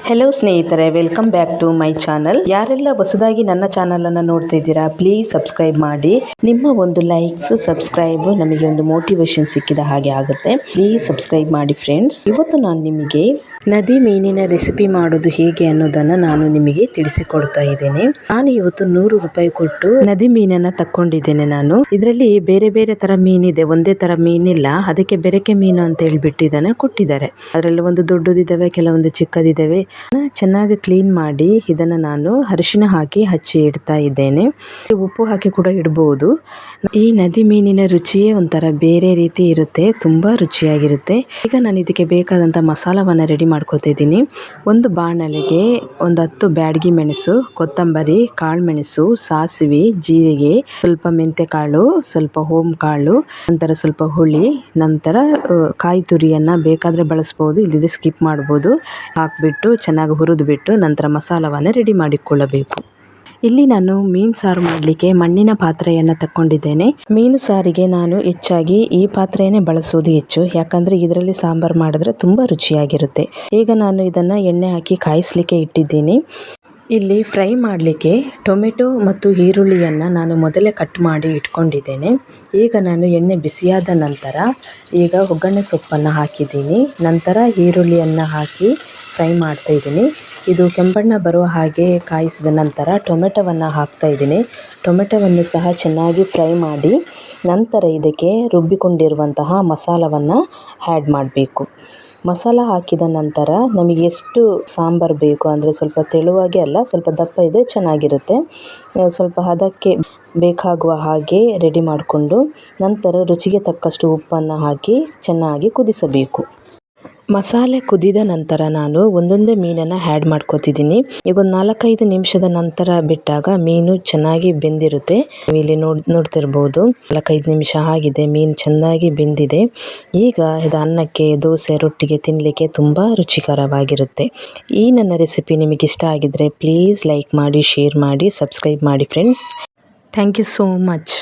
Hello ಸ್ನೇಹಿತರೆ, welcome back to my channel. ಯಾರೆಲ್ಲ ಹೊಸದಾಗಿ ನನ್ನ ಚಾನಲ್ ಅನ್ನು ನೋಡ್ತಾ ಇದ್ದೀರಾ, ಪ್ಲೀಸ್ ಸಬ್ಸ್ಕ್ರೈಬ್ ಮಾಡಿ. ನಿಮ್ಮ ಒಂದು ಲೈಕ್ಸ್ ಸಬ್ಸ್ಕ್ರೈಬ್ ನಮಗೆ ಒಂದು ಮೋಟಿವೇಶನ್ ಸಿಕ್ಕಿದ ಹಾಗೆ ಆಗುತ್ತೆ. ಪ್ಲೀಸ್ ಸಬ್ಸ್ಕ್ರೈಬ್ ಮಾಡಿ ಫ್ರೆಂಡ್ಸ್. ಇವತ್ತು ನಾನು ನಿಮಗೆ ನದಿ ಮೀನಿನ ರೆಸಿಪಿ ಮಾಡೋದು ಹೇಗೆ ಅನ್ನೋದನ್ನು ನಾನು ನಿಮಗೆ ತಿಳಿಸಿಕೊಡ್ತಾ ಇದ್ದೇನೆ. ನಾನು ಇವತ್ತು 100 ರೂಪಾಯಿ ಕೊಟ್ಟು ನದಿ ಮೀನನ್ನು ತಕ್ಕೊಂಡಿದ್ದೇನೆ. ನಾನು ಇದರಲ್ಲಿ ಬೇರೆ ಬೇರೆ ತರ ಮೀನಿದೆ, ಒಂದೇ ತರ ಮೀನಿಲ್ಲ. ಅದಕ್ಕೆ ಬೆರಕೆ ಮೀನು ಅಂತ ಹೇಳ್ಬಿಟ್ಟು ಇದನ್ನ ಕೊಟ್ಟಿದ್ದಾರೆ. ಅದರಲ್ಲಿ ಒಂದು ದೊಡ್ಡದಿದ್ದಾವೆ, ಕೆಲವೊಂದು ಚಿಕ್ಕದಿದ್ದಾವೆ. ಚೆನ್ನಾಗಿ ಕ್ಲೀನ್ ಮಾಡಿ ಇದನ್ನು ನಾನು ಅರಿಶಿನ ಹಾಕಿ ಹಚ್ಚಿ ಇಡ್ತಾ ಇದ್ದೇನೆ. ಉಪ್ಪು ಹಾಕಿ ಕೂಡ ಇಡಬಹುದು. ಈ ನದಿ ಮೀನಿನ ರುಚಿಯೇ ಒಂಥರ ಬೇರೆ ರೀತಿ ಇರುತ್ತೆ, ತುಂಬಾ ರುಚಿಯಾಗಿರುತ್ತೆ. ಈಗ ನಾನು ಇದಕ್ಕೆ ಬೇಕಾದಂತ ಮಸಾಲವನ್ನು ರೆಡಿ ಮಾಡ್ಕೊತಾ ಇದ್ದೀನಿ. ಒಂದು ಬಾಣಲೆಗೆ ಒಂದು 10 ಬ್ಯಾಡಗಿ ಮೆಣಸು, ಕೊತ್ತಂಬರಿ, ಕಾಳುಮೆಣಸು, ಸಾಸಿವೆ, ಜೀರಿಗೆ, ಸ್ವಲ್ಪ ಮೆಂತೆ ಕಾಳು, ಸ್ವಲ್ಪ ಓಂ ಕಾಳು, ನಂತರ ಸ್ವಲ್ಪ ಹುಳಿ, ನಂತರ ಕಾಯಿ ತುರಿಯನ್ನ ಬೇಕಾದ್ರೆ ಬಳಸಬಹುದು, ಇಲ್ಲದಿದ್ರೆ ಸ್ಕಿಪ್ ಮಾಡಬಹುದು. ಹಾಕ್ಬಿಟ್ಟು ಚೆನ್ನಾಗಿ ಹುರಿದು ಬಿಟ್ಟು ನಂತರ ಮಸಾಲವನ್ನು ರೆಡಿ ಮಾಡಿಕೊಳ್ಳಬೇಕು. ಇಲ್ಲಿ ನಾನು ಮೀನು ಸಾರು ಮಾಡಲಿಕ್ಕೆ ಮಣ್ಣಿನ ಪಾತ್ರೆಯನ್ನು ತಕ್ಕೊಂಡಿದ್ದೇನೆ. ಮೀನು ಸಾರಿಗೆ ನಾನು ಹೆಚ್ಚಾಗಿ ಈ ಪಾತ್ರೆಯನ್ನೇ ಬಳಸೋದು ಹೆಚ್ಚು, ಯಾಕಂದರೆ ಇದರಲ್ಲಿ ಸಾಂಬಾರು ಮಾಡಿದ್ರೆ ತುಂಬ ರುಚಿಯಾಗಿರುತ್ತೆ. ಈಗ ನಾನು ಇದನ್ನು ಎಣ್ಣೆ ಹಾಕಿ ಕಾಯಿಸಲಿಕ್ಕೆ ಇಟ್ಟಿದ್ದೀನಿ. ಇಲ್ಲಿ ಫ್ರೈ ಮಾಡಲಿಕ್ಕೆ ಟೊಮೆಟೊ ಮತ್ತು ಈರುಳ್ಳಿಯನ್ನು ನಾನು ಮೊದಲೇ ಕಟ್ ಮಾಡಿ ಇಟ್ಕೊಂಡಿದ್ದೇನೆ. ಈಗ ನಾನು ಎಣ್ಣೆ ಬಿಸಿಯಾದ ನಂತರ ಈಗ ಒಗ್ಗರಣೆ ಸೊಪ್ಪನ್ನು ಹಾಕಿದ್ದೀನಿ. ನಂತರ ಈರುಳ್ಳಿಯನ್ನು ಹಾಕಿ ಫ್ರೈ ಮಾಡ್ತಾ ಇದ್ದೀನಿ. ಇದು ಕೆಂಬಣ್ಣ ಬರುವ ಹಾಗೆ ಕಾಯಿಸಿದ ನಂತರ ಟೊಮೆಟೊವನ್ನು ಹಾಕ್ತಾ ಇದ್ದೀನಿ. ಟೊಮೆಟೊವನ್ನು ಸಹ ಚೆನ್ನಾಗಿ ಫ್ರೈ ಮಾಡಿ ನಂತರ ಇದಕ್ಕೆ ರುಬ್ಬಿಕೊಂಡಿರುವಂತಹ ಮಸಾಲವನ್ನು ಆ್ಯಡ್ ಮಾಡಬೇಕು. ಮಸಾಲ ಹಾಕಿದ ನಂತರ ನಮಗೆ ಎಷ್ಟು ಸಾಂಬಾರು ಬೇಕು ಅಂದರೆ ಸ್ವಲ್ಪ ತೆಳುವಾಗೆ ಅಲ್ಲ, ಸ್ವಲ್ಪ ದಪ್ಪ ಇದ್ದರೆ ಚೆನ್ನಾಗಿರುತ್ತೆ. ಸ್ವಲ್ಪ ಹದಕ್ಕೆ ಬೇಕಾಗುವ ಹಾಗೆ ರೆಡಿ ಮಾಡಿಕೊಂಡು ನಂತರ ರುಚಿಗೆ ತಕ್ಕಷ್ಟು ಉಪ್ಪನ್ನು ಹಾಕಿ ಚೆನ್ನಾಗಿ ಕುದಿಸಬೇಕು. ಮಸಾಲೆ ಕುದಿದ ನಂತರ ನಾನು ಒಂದೊಂದೇ ಮೀನನ್ನು ಆ್ಯಡ್ ಮಾಡ್ಕೋತಿದ್ದೀನಿ. ಈಗ ಒಂದು 4-5 ನಿಮಿಷದ ನಂತರ ಬಿಟ್ಟಾಗ ಮೀನು ಚೆನ್ನಾಗಿ ಬೆಂದಿರುತ್ತೆ. ಇಲ್ಲಿ ನೋಡ್ತಿರ್ಬೋದು 4-5 ನಿಮಿಷ ಆಗಿದೆ, ಮೀನು ಚೆನ್ನಾಗಿ ಬೆಂದಿದೆ. ಈಗ ಇದು ಅನ್ನಕ್ಕೆ, ದೋಸೆ, ರೊಟ್ಟಿಗೆ ತಿನ್ನಲಿಕ್ಕೆ ತುಂಬ ರುಚಿಕರವಾಗಿರುತ್ತೆ. ಈ ನನ್ನ ರೆಸಿಪಿ ನಿಮಗೆ ಇಷ್ಟ ಆಗಿದ್ರೆ ಪ್ಲೀಸ್ ಲೈಕ್ ಮಾಡಿ, ಶೇರ್ ಮಾಡಿ, ಸಬ್ಸ್ಕ್ರೈಬ್ ಮಾಡಿ friends. Thank you so much.